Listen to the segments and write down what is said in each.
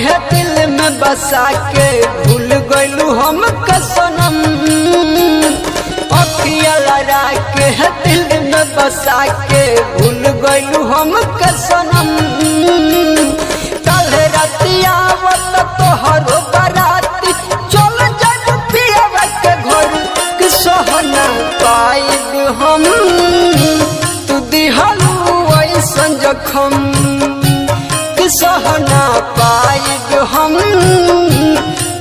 है दिल में बसा के भूल गइलू हम कसनम। अखिया लड़ा के है दिल में बसा के भूल गइलू हम कसनम। कल रातिया आवत तोहरो बाराती चल जाब पियवा के घर कि सहना पाइब हम। तू दिहलू ऐसन जखम कि सहना पाइब हम।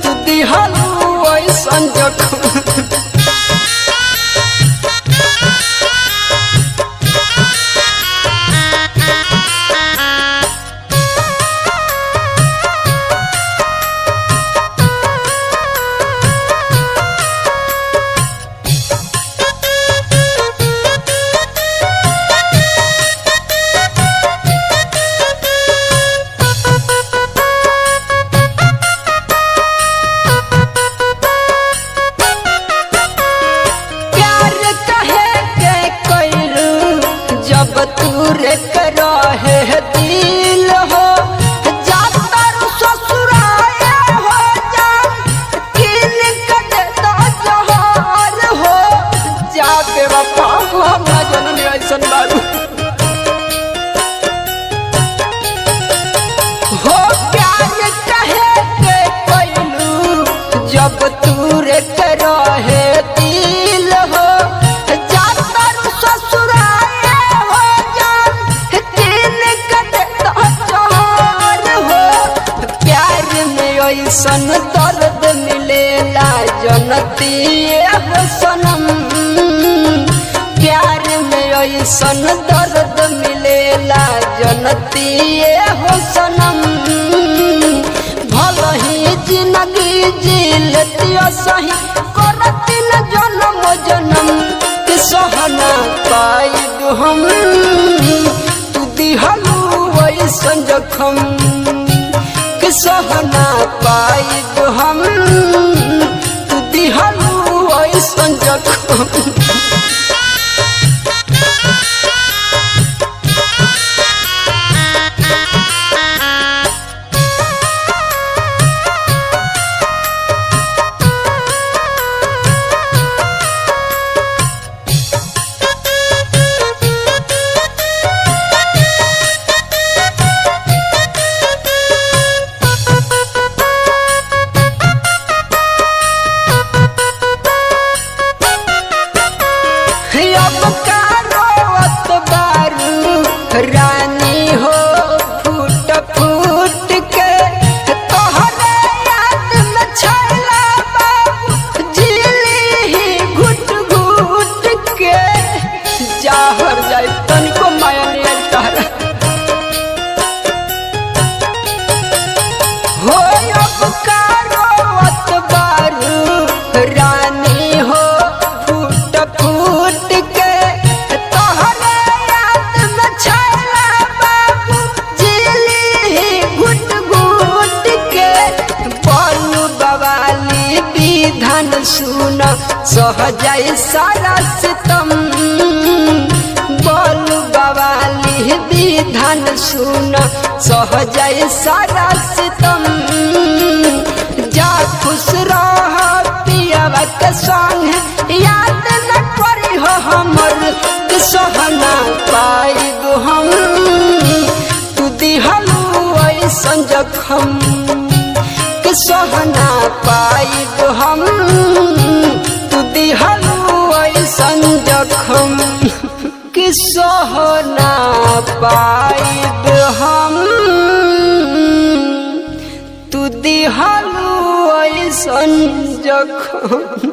तू दिहलू ऐसन जखम। तूरे करो है दिल हो जाता ससुराए हो जान किन कदे तो जहर हो जा बेवफा हो ना जननी ऐसन बारू हो प्यार कहे के कैलू जब तूरे करो है दिल हो ऐसन दर्द मिलेला जनती हो सनम। प्यार में ऐसन दर्द मिलेला जनती हो सनम। भल ही जिंदगी जीलती सही करती न जन्म जन्म कि सहना पाइब हम। तू दिहलू ऐसन जखम कि सहना पाइब हम। तू दिहलू ऐसन जखम। रानी हो फूट फूट के तोहरे याद में छैला बाबू झिली ही घुट घुट के जाहर जाए तनिको माया नहीं तारा हो अब बारू रानी हो फूट फूट के सुन सह जाए सारा सितम। बोलू बवाली विधान सुन सह जाए सारा सितम। जा खुश रह पियवा के संग याद न करी हो हमर कि सहना पाइब हम। तू दिहलू ऐसन जखम कि सहना पाइब हम। तू दिहलू ऐसन जखम कि सहना पाइब हम। तू दिहलू ऐसन जखम।